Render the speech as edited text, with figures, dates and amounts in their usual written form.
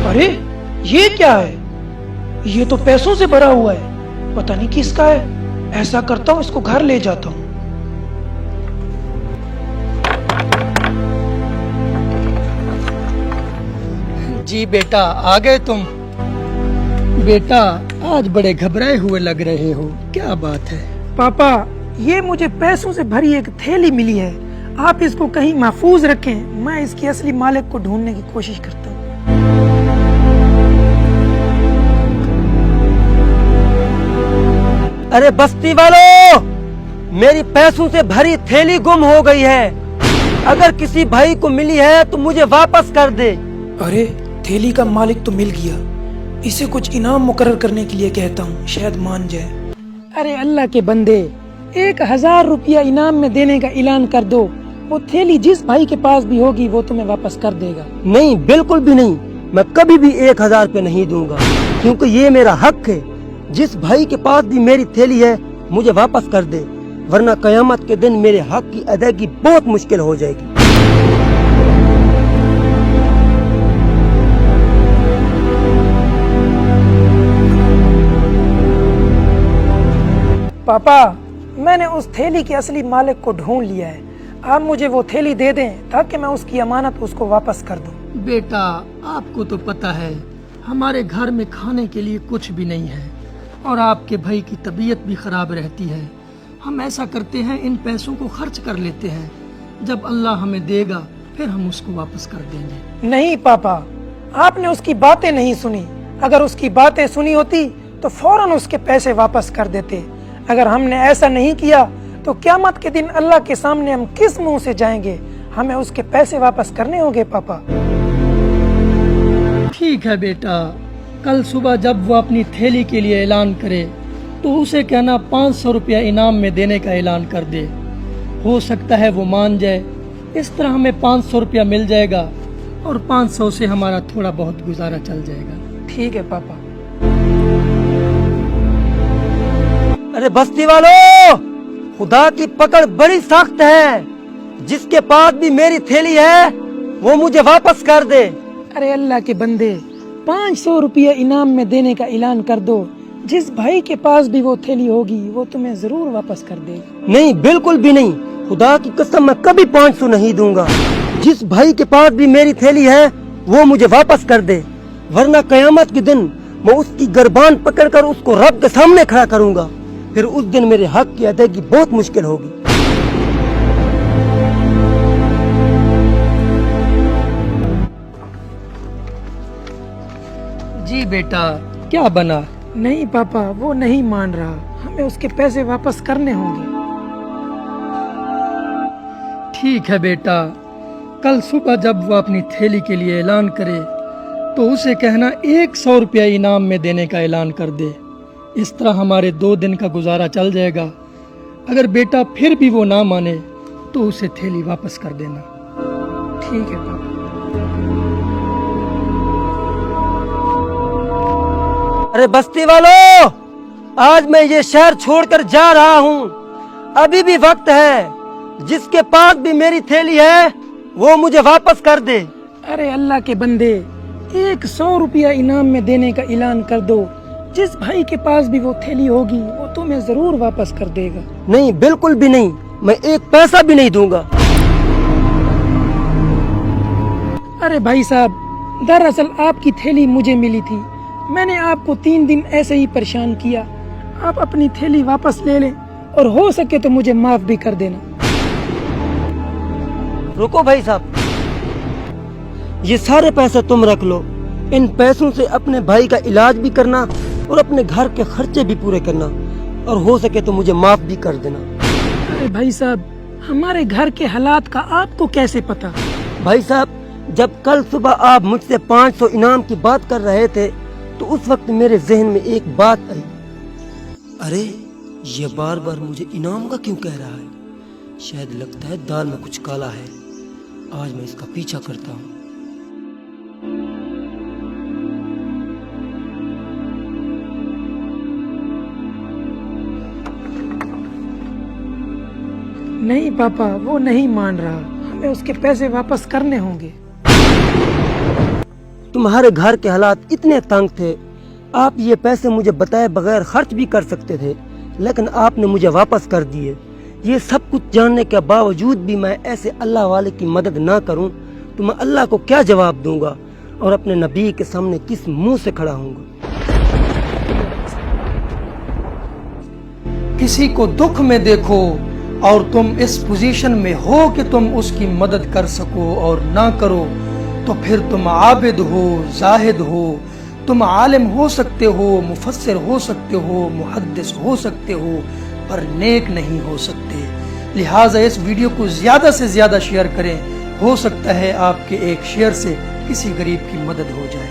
अरे ये क्या है? ये तो पैसों से भरा हुआ है, पता नहीं किसका है। ऐसा करता हूँ, इसको घर ले जाता हूँ। जी बेटा, आ गए तुम? बेटा, आज बड़े घबराए हुए लग रहे हो, क्या बात है? पापा, ये मुझे पैसों से भरी एक थैली मिली है। आप इसको कहीं महफूज रखें, मैं इसकी असली मालिक को ढूंढने की कोशिश करता हूँ। अरे बस्ती वालों, मेरी पैसों से भरी थैली गुम हो गई है। अगर किसी भाई को मिली है तो मुझे वापस कर दे। अरे थैली का मालिक तो मिल गया, इसे कुछ इनाम मुकर्रर करने के लिए कहता हूँ, शायद मान जाए। अरे अल्लाह के बंदे, 1000 रुपया इनाम में देने का ऐलान कर दो। वो थैली जिस भाई के पास भी होगी वो तुम्हें वापस कर देगा। नहीं, बिल्कुल भी नहीं। मैं कभी भी 1000 रुपये नहीं दूंगा, क्योंकि ये मेरा हक है। जिस भाई के पास भी मेरी थैली है मुझे वापस कर दे, वरना कयामत के दिन मेरे हक की अदायगी बहुत मुश्किल हो जाएगी। पापा, मैंने उस थैली के असली मालिक को ढूंढ लिया है। आप मुझे वो थैली दे दें ताकि मैं उसकी अमानत उसको वापस कर दूं। बेटा, आपको तो पता है हमारे घर में खाने के लिए कुछ भी नहीं है और आपके भाई की तबीयत भी खराब रहती है। हम ऐसा करते हैं, इन पैसों को खर्च कर लेते हैं। जब अल्लाह हमें देगा फिर हम उसको वापस कर देंगे। नहीं पापा, आपने उसकी बातें नहीं सुनी। अगर उसकी बातें सुनी होती तो फौरन उसके पैसे वापस कर देते। अगर हमने ऐसा नहीं किया तो क़यामत के दिन अल्लाह के सामने हम किस मुंह से जाएंगे? हमें उसके पैसे वापस करने होंगे पापा। ठीक है बेटा, कल सुबह जब वो अपनी थैली के लिए ऐलान करे तो उसे कहना 500 रुपया इनाम में देने का ऐलान कर दे। हो सकता है वो मान जाए। इस तरह हमें 500 रुपया मिल जाएगा और 500 से हमारा थोड़ा बहुत गुजारा चल जाएगा। ठीक है पापा। अरे बस्ती वालों, खुदा की पकड़ बड़ी सख्त है। जिसके पास भी मेरी थैली है वो मुझे वापस कर दे। अरे अल्लाह के बंदे, 500 रुपया इनाम में देने का ऐलान कर दो। जिस भाई के पास भी वो थैली होगी वो तुम्हें जरूर वापस कर देगा। नहीं, बिल्कुल भी नहीं। खुदा की कसम, मैं कभी 500 नहीं दूंगा। जिस भाई के पास भी मेरी थैली है वो मुझे वापस कर दे, वरना कयामत के दिन मैं उसकी गर्बान पकड़कर उसको रब के सामने खड़ा करूंगा। फिर उस दिन मेरे हक की अदायगी बहुत मुश्किल होगी। जी बेटा, क्या बना? नहीं पापा, वो नहीं मान रहा। हमें उसके पैसे वापस करने होंगे। ठीक है बेटा, कल सुबह जब वो अपनी थैली के लिए ऐलान करे तो उसे कहना 100 रुपया इनाम में देने का ऐलान कर दे। इस तरह हमारे 2 दिन का गुजारा चल जाएगा। अगर बेटा फिर भी वो ना माने तो उसे थैली वापस कर देना। ठीक है पापा। अरे बस्ती वालों, आज मैं ये शहर छोड़कर जा रहा हूँ। अभी भी वक्त है। जिसके पास भी मेरी थैली है वो मुझे वापस कर दे। अरे अल्लाह के बंदे, 100 रुपया इनाम में देने का ऐलान कर दो। जिस भाई के पास भी वो थैली होगी वो तुम्हें जरूर वापस कर देगा। नहीं, बिल्कुल भी नहीं। मैं 1 पैसा भी नहीं दूंगा। अरे भाई साहब, दरअसल आपकी थैली मुझे मिली थी। मैंने आपको 3 दिन ऐसे ही परेशान किया। आप अपनी थैली वापस ले लें और हो सके तो मुझे माफ भी कर देना। रुको भाई साहब, ये सारे पैसे तुम रख लो। इन पैसों से अपने भाई का इलाज भी करना और अपने घर के खर्चे भी पूरे करना, और हो सके तो मुझे माफ भी कर देना। अरे भाई साहब, हमारे घर के हालात का आपको कैसे पता? भाई साहब, जब कल सुबह आप मुझसे 500 इनाम की बात कर रहे थे तो उस वक्त मेरे जहन में एक बात आई। अरे ये बार बार मुझे इनाम का क्यों कह रहा है? शायद लगता है दाल में कुछ काला है। आज मैं इसका पीछा करता हूँ। नहीं पापा, वो नहीं मान रहा। हमें उसके पैसे वापस करने होंगे। تمہارے گھر کے حالات اتنے تنگ تھے، آپ یہ پیسے مجھے بتائے بغیر خرچ بھی کر سکتے تھے، لیکن آپ نے مجھے واپس کر دیے۔ یہ سب کچھ جاننے کے باوجود بھی میں ایسے اللہ والے کی مدد نہ کروں تو میں اللہ کو کیا جواب دوں گا اور اپنے نبی کے سامنے کس منہ سے کھڑا ہوں گا؟ کسی کو دکھ میں دیکھو اور تم اس پوزیشن میں ہو کہ تم اس کی مدد کر سکو اور نہ کرو تو پھر تم عابد ہو، زاہد ہو، تم عالم ہو سکتے ہو، مفسر ہو سکتے ہو، محدث ہو سکتے ہو، پر نیک نہیں ہو سکتے۔ لہٰذا اس ویڈیو کو زیادہ سے زیادہ شیئر کریں، ہو سکتا ہے آپ کے ایک شیئر سے کسی غریب کی مدد ہو جائے۔